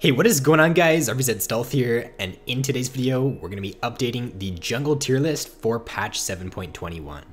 Hey, what is going on guys? RvzStealth here, and in today's video, we're going to be updating the jungle tier list for patch 7.21.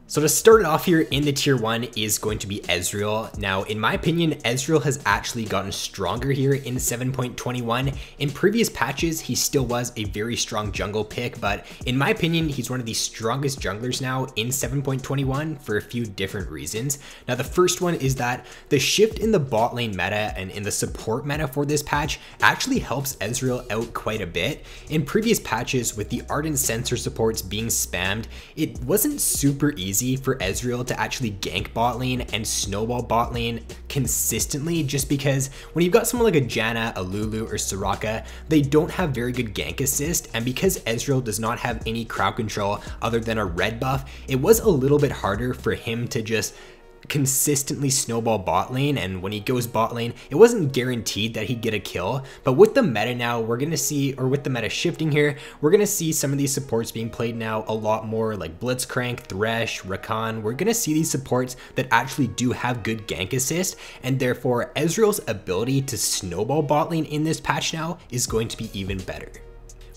So to start it off here in the tier 1 is going to be Ezreal. Now, in my opinion, Ezreal has actually gotten stronger here in 7.21. In previous patches, he still was a very strong jungle pick, but in my opinion, he's one of the strongest junglers now in 7.21 for a few different reasons. Now, the first one is that the shift in the bot lane meta and in the support meta for this patch actually helps Ezreal out quite a bit. In previous patches, with the Ardent Sensor supports being spammed, it wasn't super easy for Ezreal to actually gank bot lane and snowball bot lane consistently, just because when you've got someone like a Janna, a Lulu, or Soraka, they don't have very good gank assist, and because Ezreal does not have any crowd control other than a red buff, it was a little bit harder for him to just consistently snowball bot lane, and when he goes bot lane, it wasn't guaranteed that he'd get a kill. But with the meta now, we're gonna see, or with the meta shifting here, we're gonna see some of these supports being played now a lot more, like Blitzcrank, Thresh, Rakan. We're gonna see these supports that actually do have good gank assist, and therefore Ezreal's ability to snowball bot lane in this patch now is going to be even better.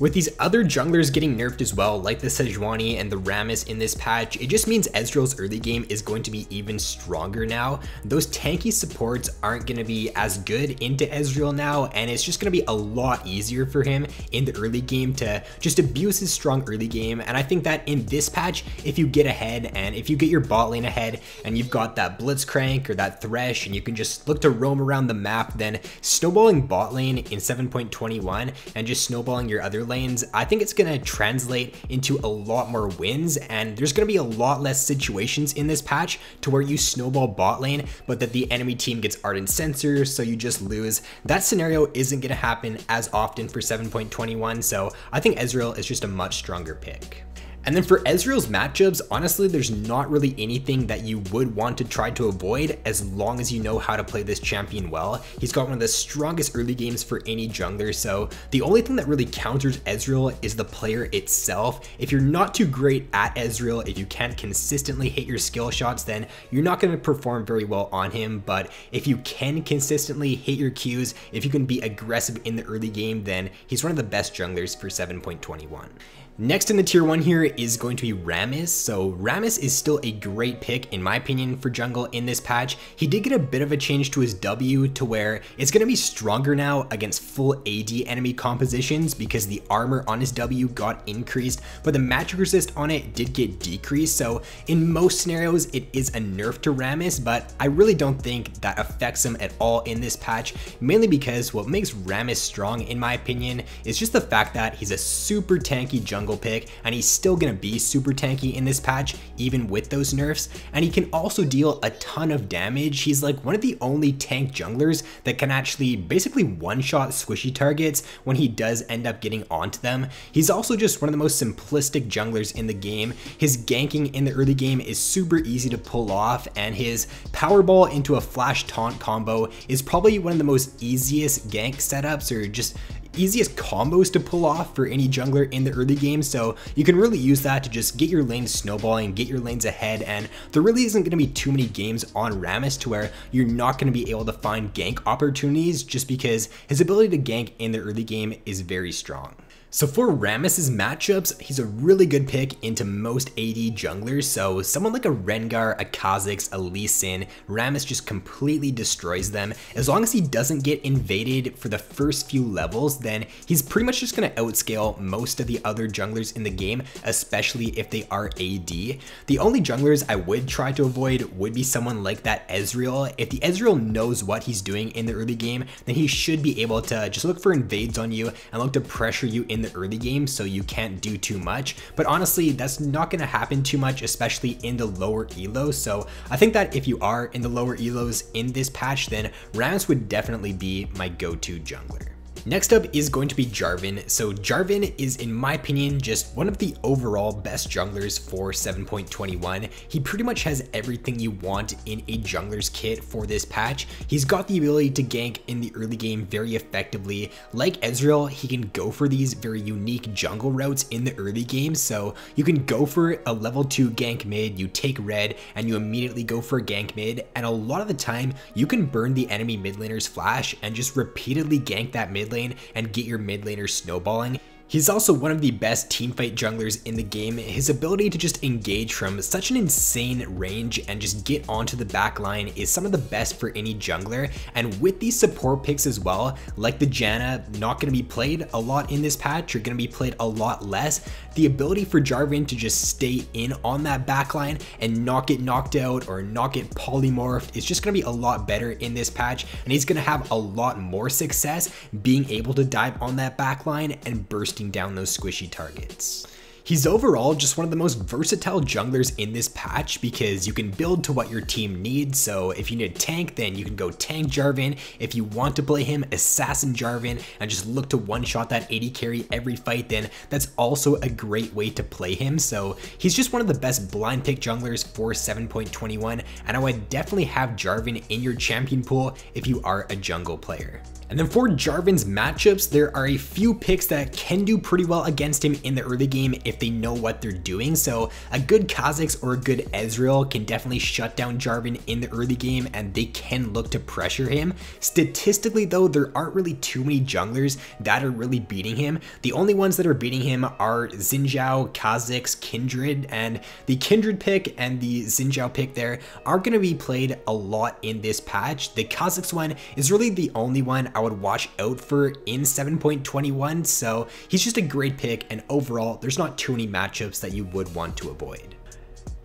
With these other junglers getting nerfed as well, like the Sejuani and the Rammus in this patch, it just means Ezreal's early game is going to be even stronger now. Those tanky supports aren't going to be as good into Ezreal now, and it's just going to be a lot easier for him in the early game to just abuse his strong early game. And I think that in this patch, if you get ahead and if you get your bot lane ahead and you've got that Blitzcrank or that Thresh and you can just look to roam around the map, then snowballing bot lane in 7.21 and just snowballing your other lanes, I think it's going to translate into a lot more wins, and there's going to be a lot less situations in this patch to where you snowball bot lane but that the enemy team gets Ardent Sensor, so you just lose. That scenario isn't going to happen as often for 7.21, so I think Ezreal is just a much stronger pick. And then for Ezreal's matchups, honestly, there's not really anything that you would want to try to avoid as long as you know how to play this champion well. He's got one of the strongest early games for any jungler, so the only thing that really counters Ezreal is the player itself. If you're not too great at Ezreal, if you can't consistently hit your skill shots, then you're not going to perform very well on him. But if you can consistently hit your Qs, if you can be aggressive in the early game, then he's one of the best junglers for 7.21. Next in the tier 1 here is going to be Rammus. So Rammus is still a great pick in my opinion for jungle in this patch. He did get a bit of a change to his W to where it's going to be stronger now against full AD enemy compositions because the armor on his W got increased, but the magic resist on it did get decreased. So in most scenarios it is a nerf to Rammus, but I really don't think that affects him at all in this patch, mainly because what makes Rammus strong in my opinion is just the fact that he's a super tanky jungle pick, and he's still gonna be super tanky in this patch even with those nerfs, and he can also deal a ton of damage. He's like one of the only tank junglers that can actually basically one-shot squishy targets when he does end up getting onto them. He's also just one of the most simplistic junglers in the game. His ganking in the early game is super easy to pull off, and his powerball into a flash taunt combo is probably one of the most easiest gank setups, or just easiest combos to pull off for any jungler in the early game. So you can really use that to just get your lanes snowballing, get your lanes ahead, and there really isn't going to be too many games on Rammus to where you're not going to be able to find gank opportunities, just because his ability to gank in the early game is very strong. So for Rammus's matchups, he's a really good pick into most AD junglers. So someone like a Rengar, a Kha'Zix, a Lee Sin, Rammus just completely destroys them. As long as he doesn't get invaded for the first few levels, then he's pretty much just going to outscale most of the other junglers in the game, especially if they are AD. The only junglers I would try to avoid would be someone like that Ezreal. If the Ezreal knows what he's doing in the early game, then he should be able to just look for invades on you and look to pressure you in the early game so you can't do too much. But honestly, that's not going to happen too much, especially in the lower elos. So I think that if you are in the lower elos in this patch, then Rammus would definitely be my go-to jungler. Next up is going to be Jarvan. So Jarvan is, in my opinion, just one of the overall best junglers for 7.21. He pretty much has everything you want in a jungler's kit for this patch. He's got the ability to gank in the early game very effectively. Like Ezreal, he can go for these very unique jungle routes in the early game. So you can go for a level 2 gank mid, you take red, and you immediately go for a gank mid. And a lot of the time, you can burn the enemy mid laner's flash and just repeatedly gank that mid lane and get your mid laner snowballing. He's also one of the best teamfight junglers in the game. His ability to just engage from such an insane range and just get onto the back line is some of the best for any jungler. And with these support picks as well, like the Janna, not going to be played a lot in this patch, or going to be played a lot less, the ability for Jarvan to just stay in on that back line and not get knocked out or not get polymorphed is just going to be a lot better in this patch. And he's going to have a lot more success being able to dive on that back line and bursting down those squishy targets. He's overall just one of the most versatile junglers in this patch because you can build to what your team needs. So if you need a tank, then you can go tank Jarvan. If you want to play him assassin Jarvan and just look to one-shot that 80 carry every fight, then that's also a great way to play him. So he's just one of the best blind pick junglers for 7.21, and I would definitely have Jarvan in your champion pool if you are a jungle player. And then for Jarvan's matchups, there are a few picks that can do pretty well against him in the early game if they know what they're doing. So a good Kha'Zix or a good Ezreal can definitely shut down Jarvan in the early game, and they can look to pressure him. Statistically though, there aren't really too many junglers that are really beating him. The only ones that are beating him are Xin Zhao, Kha'Zix, Kindred, and the Kindred pick and the Xin Zhao pick there are going to be played a lot in this patch. The Kha'Zix one is really the only one I would watch out for in 7.21, so he's just a great pick, and overall there's not too many matchups that you would want to avoid.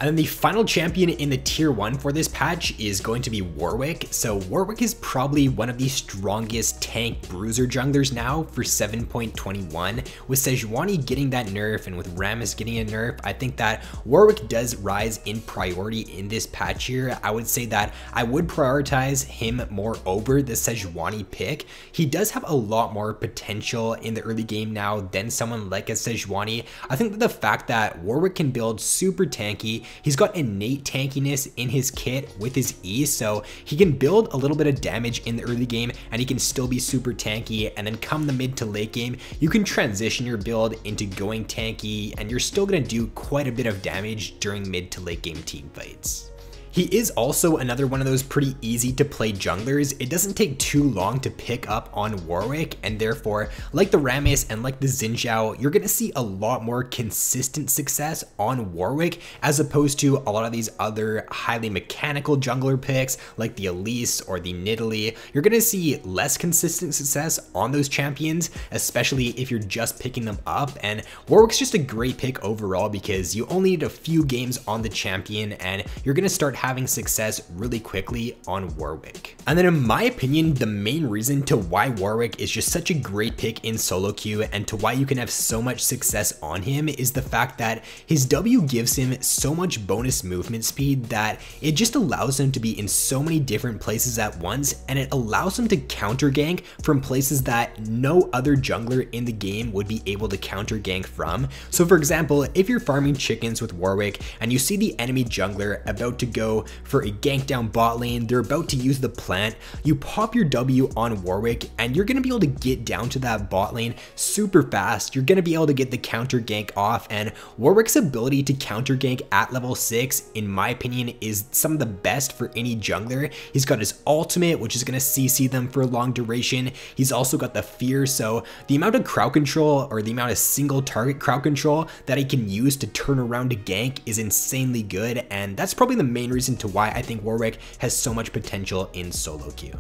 And then the final champion in the tier 1 for this patch is going to be Warwick. So Warwick is probably one of the strongest tank bruiser junglers now for 7.21. With Sejuani getting that nerf and with Rammus getting a nerf, I think that Warwick does rise in priority in this patch here. I would say that I would prioritize him more over the Sejuani pick. He does have a lot more potential in the early game now than someone like a Sejuani. I think that the fact that Warwick can build super tanky, he's got innate tankiness in his kit with his E, so he can build a little bit of damage in the early game and he can still be super tanky, and then come the mid to late game, you can transition your build into going tanky and you're still going to do quite a bit of damage during mid to late game team fights. He is also another one of those pretty easy to play junglers. It doesn't take too long to pick up on Warwick, and therefore, like the Rammus and like the Xin Zhao, you're going to see a lot more consistent success on Warwick as opposed to a lot of these other highly mechanical jungler picks like the Elise or the Nidalee. You're going to see less consistent success on those champions, especially if you're just picking them up, and Warwick's just a great pick overall because you only need a few games on the champion and you're going to start having success really quickly on Warwick. And then in my opinion, the main reason to why Warwick is just such a great pick in solo queue and to why you can have so much success on him is the fact that his W gives him so much bonus movement speed that it just allows him to be in so many different places at once, and it allows him to counter gank from places that no other jungler in the game would be able to counter gank from. So for example, if you're farming chickens with Warwick and you see the enemy jungler about to go for a gank down bot lane, they're about to use the plant, you pop your W on Warwick and you're going to be able to get down to that bot lane super fast. You're going to be able to get the counter gank off, and Warwick's ability to counter gank at level 6 in my opinion is some of the best for any jungler. He's got his ultimate, which is going to CC them for a long duration. He's also got the fear, so the amount of crowd control or the amount of single target crowd control that he can use to turn around a gank is insanely good, and that's probably the main reason to why I think Warwick has so much potential in solo queue.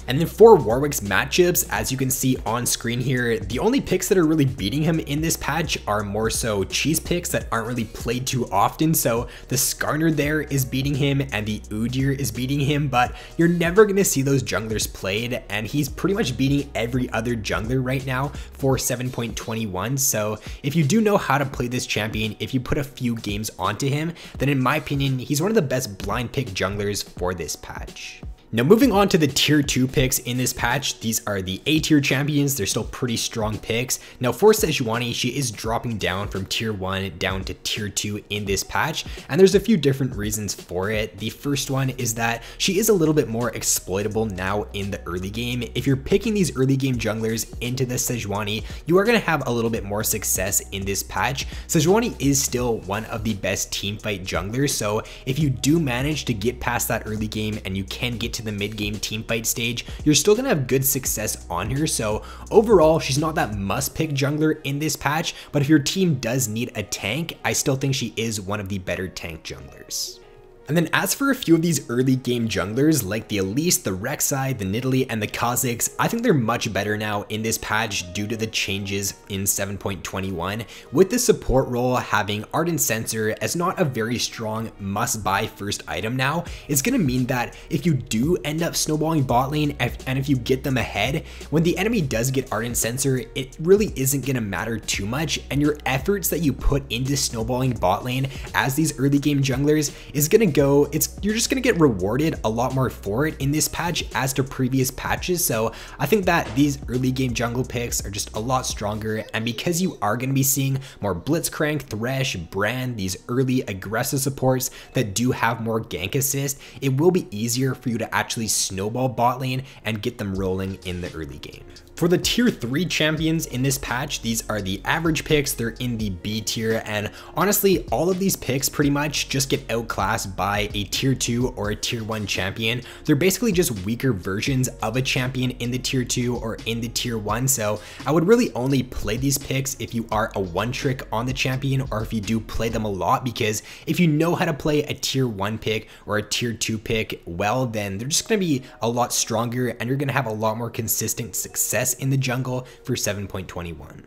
And then for Warwick's matchups, as you can see on screen here, the only picks that are really beating him in this patch are more so cheese picks that aren't really played too often. So the Skarner there is beating him and the Udyr is beating him, but you're never going to see those junglers played, and he's pretty much beating every other jungler right now for 7.21. So if you do know how to play this champion, if you put a few games onto him, then in my opinion, he's one of the best blind pick junglers for this patch. Now moving on to the tier 2 picks in this patch, these are the A tier champions. They're still pretty strong picks. Now for Sejuani, she is dropping down from tier 1 down to tier 2 in this patch, and there's a few different reasons for it. The first one is that she is a little bit more exploitable now in the early game. If you're picking these early game junglers into the Sejuani, you are going to have a little bit more success in this patch. Sejuani is still one of the best teamfight junglers, so if you do manage to get past that early game and you can get to the mid-game teamfight stage, you're still gonna have good success on her. So overall, she's not that must-pick jungler in this patch, but if your team does need a tank, I still think she is one of the better tank junglers. And then as for a few of these early game junglers like the Elise, the Rek'Sai, the Nidalee, and the Kha'Zix, I think they're much better now in this patch due to the changes in 7.21. With the support role having Ardent Sensor as not a very strong must-buy first item now, it's going to mean that if you do end up snowballing bot lane and if you get them ahead, when the enemy does get Ardent Sensor, it really isn't going to matter too much, and your efforts that you put into snowballing bot lane as these early game junglers is going to you're just going to get rewarded a lot more for it in this patch as to previous patches. So I think that these early game jungle picks are just a lot stronger, and because you are going to be seeing more Blitzcrank, Thresh, Brand, these early aggressive supports that do have more gank assist, it will be easier for you to actually snowball bot lane and get them rolling in the early game. For the tier 3 champions in this patch, these are the average picks. They're in the B tier, and honestly, all of these picks pretty much just get outclassed by a tier 2 or a tier 1 champion. They're basically just weaker versions of a champion in the tier 2 or in the tier 1, so I would really only play these picks if you are a one trick on the champion or if you do play them a lot, because if you know how to play a tier 1 pick or a tier 2 pick well, then they're just going to be a lot stronger and you're going to have a lot more consistent success in the jungle for 7.21.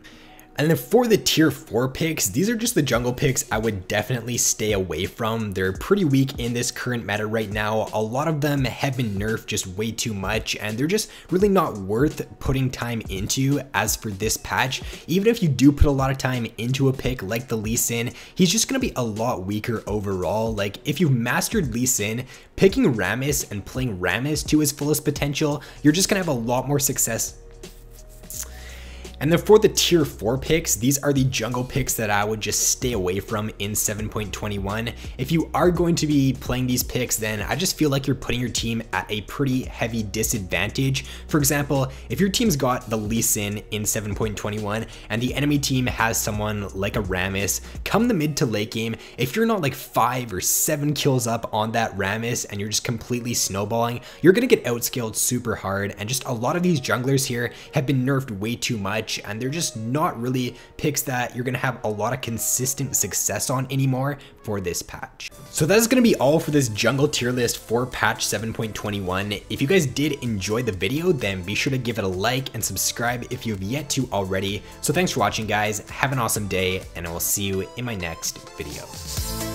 And then for the tier 4 picks, these are just the jungle picks I would definitely stay away from. They're pretty weak in this current meta right now. A lot of them have been nerfed just way too much, and they're just really not worth putting time into. As for this patch, even if you do put a lot of time into a pick like the Lee Sin, he's just going to be a lot weaker overall. Like if you've mastered Lee Sin, picking Rammus and playing Rammus to his fullest potential, you're just going to have a lot more success. And then for the tier 4 picks, these are the jungle picks that I would just stay away from in 7.21. If you are going to be playing these picks, then I just feel like you're putting your team at a pretty heavy disadvantage. For example, if your team's got the Lee Sin in 7.21 and the enemy team has someone like a Rammus, come the mid to late game, if you're not like 5 or 7 kills up on that Rammus and you're just completely snowballing, you're going to get outscaled super hard. And just a lot of these junglers here have been nerfed way too much, and they're just not really picks that you're going to have a lot of consistent success on anymore for this patch. So that's going to be all for this jungle tier list for patch 7.21. If you guys did enjoy the video, then be sure to give it a like and subscribe if you have yet to already. So thanks for watching, guys. Have an awesome day, and I will see you in my next video.